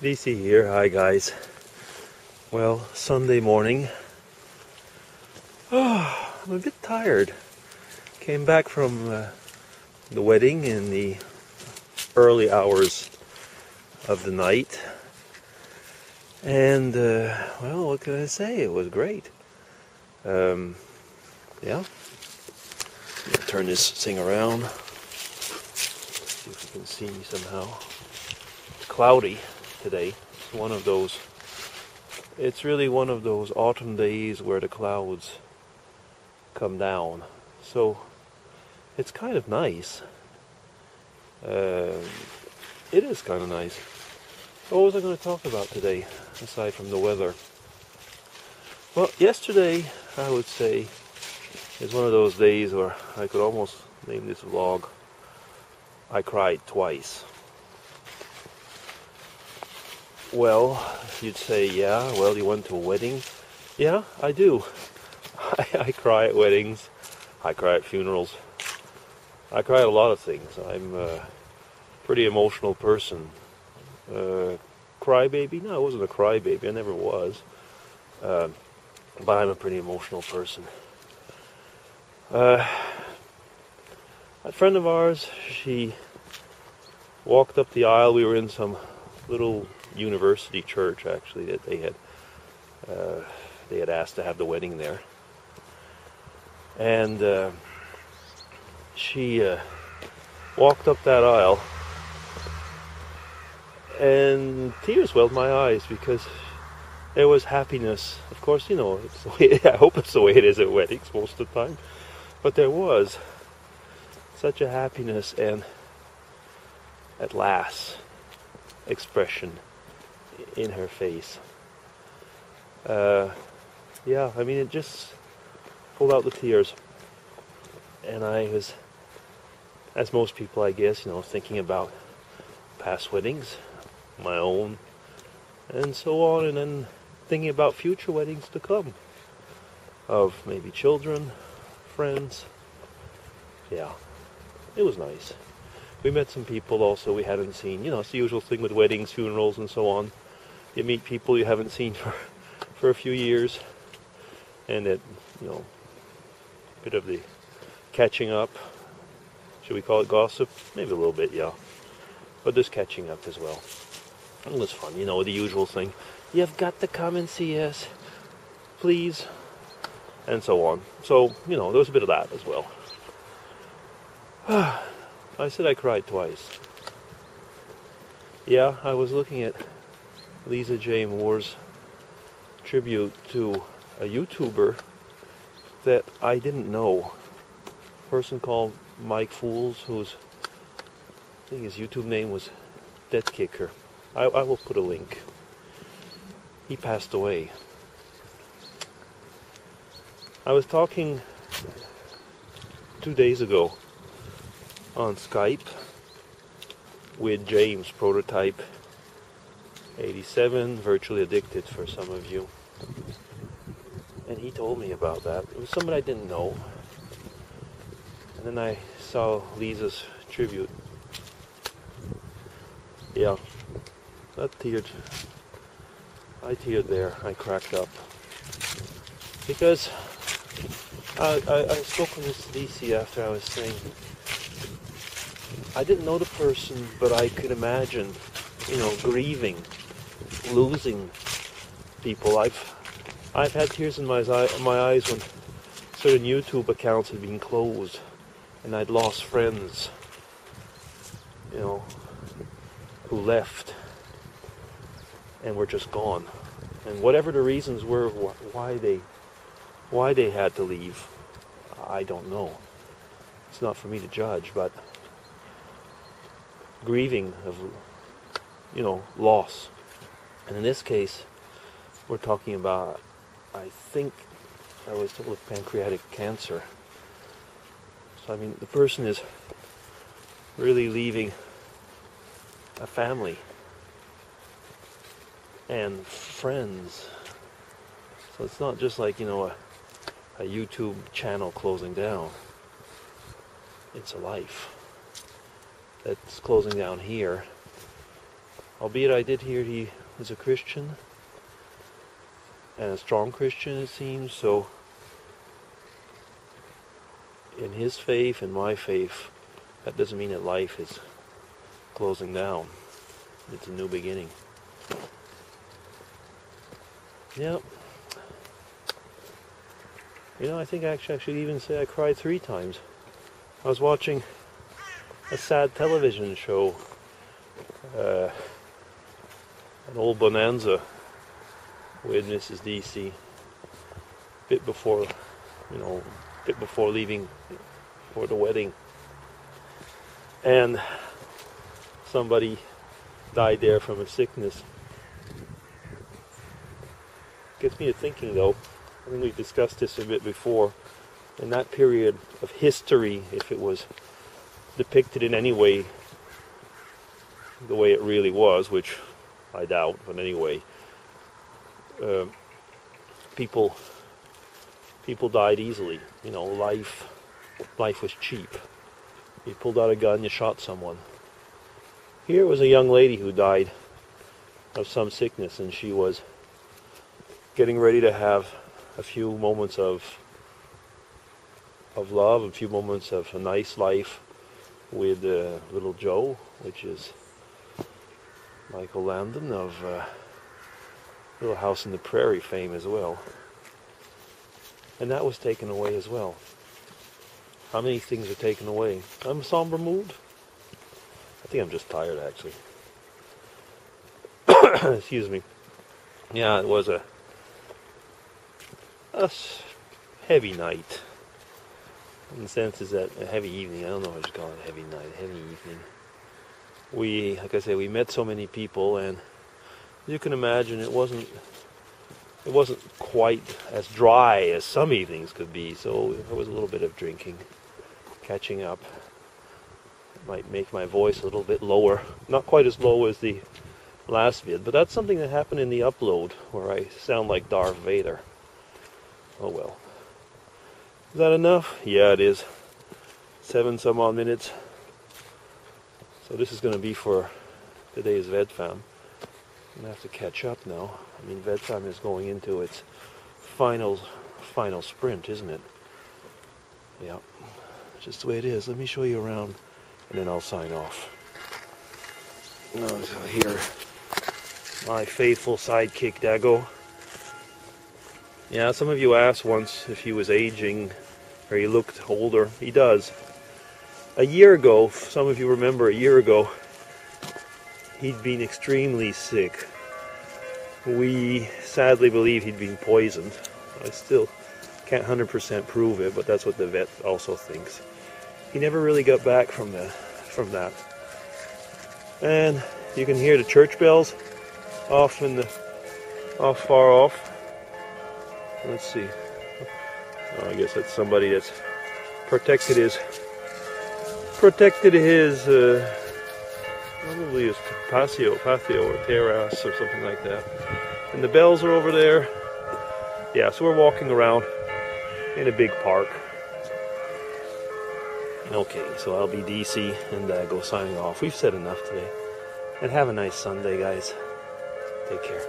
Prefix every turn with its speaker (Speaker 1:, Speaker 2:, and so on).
Speaker 1: DC here. Hi guys. Well, Sunday morning. I'm a bit tired. Came back from the wedding in the early hours of the night. And, well, what can I say? It was great. Yeah. Turn this thing around. See if you can see me somehow. It's cloudy today. It's really one of those autumn days where the clouds come down. So it's kind of nice. It is kind of nice. What was I going to talk about today, aside from the weather? Well, yesterday, I would say, is one of those days where I could almost name this vlog, I cried twice. Well, you'd say, yeah, well, you went to a wedding. Yeah, I do. I cry at weddings. I cry at funerals. I cry at a lot of things. I'm a pretty emotional person. Crybaby? No, I wasn't a crybaby. I never was. But I'm a pretty emotional person. A friend of ours, she walked up the aisle. We were in some little university church, actually, that they had asked to have the wedding there. And she walked up that aisle, and tears welled my eyes because there was happiness. Of course, you know, it's the way, I hope it's the way it is at weddings most of the time. But there was such a happiness and, at last, expression in her face. Yeah, I mean, it just pulled out the tears. And I was, as most people, I guess, you know, thinking about past weddings, my own, and so on, and then thinking about future weddings to come, of maybe children, friends. Yeah, it was nice. We met some people also we hadn't seen. You know, it's the usual thing with weddings, funerals, and so on. You meet people you haven't seen for a few years, and it, you know, a bit of the catching up. Should we call it gossip? Maybe a little bit, yeah. But there's catching up as well. It was fun, you know, the usual thing. You've got to come and see us, please, and so on. So, you know, there was a bit of that as well. I said I cried twice. Yeah, I was looking at LisaJMoore's tribute to a YouTuber that I didn't know. A person called Mike Fools, whose, I think his YouTube name was Death Kicker. I will put a link. He passed away. I was talking 2 days ago on Skype with James, Prototype 87, Virtually Addicted for some of you. And he told me about that. It was someone I didn't know. And then I saw Lisa's tribute. Yeah, I teared there. I cracked up. Because I spoke with this DC after I was saying, I didn't know the person, but I could imagine, you know, grieving, losing people. I've had tears in my eyes when certain YouTube accounts had been closed, and I'd lost friends, you know, who left and were just gone. And whatever the reasons were why they had to leave, I don't know. It's not for me to judge, but grieving of, you know, loss. And in this case, we're talking about, I think I was told, with pancreatic cancer. So I mean, the person is really leaving a family and friends. So it's not just like, you know, a YouTube channel closing down. It's a life that's closing down here albeit I did hear he was a Christian, and a strong Christian it seems, so in his faith and my faith, that doesn't mean that life is closing down. It's a new beginning. Yep. You know, I think actually I should even say I cried 3 times. I was watching a sad television show, an old bonanza with Mrs. DC, bit before leaving for the wedding, and somebody died there from a sickness. Gets me to thinking though, I think we've discussed this a bit before, in that period of history, if it was depicted in any way the way it really was, which I doubt, but anyway, people died easily. You know, life was cheap. You pulled out a gun, you shot someone. Here was a young lady who died of some sickness, and she was getting ready to have a few moments of love, a few moments of a nice life with little Joe, which is Michael Landon of Little House in the Prairie fame as well. And that was taken away as well. How many things are taken away? I'm in a somber mood. I think I'm just tired, actually. Excuse me. Yeah, it was a heavy night. In the sense is that a heavy evening. I don't know if I should call it a heavy night, a heavy evening. We, like I said, we met so many people, and you can imagine it wasn't quite as dry as some evenings could be. So there was a little bit of drinking, catching up. It might make my voice a little bit lower, not quite as low as the last vid, but that's something that happened in the upload where I sound like Darth Vader. Oh well. Is that enough? Yeah, it is. 7 some odd minutes. So this is going to be for today's VEDFAM. I'm going to have to catch up now. I mean, VEDFAM is going into its final sprint, isn't it? Yeah. Just the way it is. Let me show you around, and then I'll sign off. Now, so here, my faithful sidekick, Dago. Yeah, some of you asked once if he was aging, or he looked older. He does. A year ago, some of you remember a year ago, he'd been extremely sick. We sadly believe he'd been poisoned. I still can't 100% prove it, but that's what the vet also thinks. He never really got back from that. And you can hear the church bells off far off. Let's see. Oh, I guess that's somebody that's protected his probably his patio or terrace or something like that. And the bells are over there. Yeah, so we're walking around in a big park. Okay, so I'll be DC and go signing off. We've said enough today. And have a nice Sunday, guys. Take care.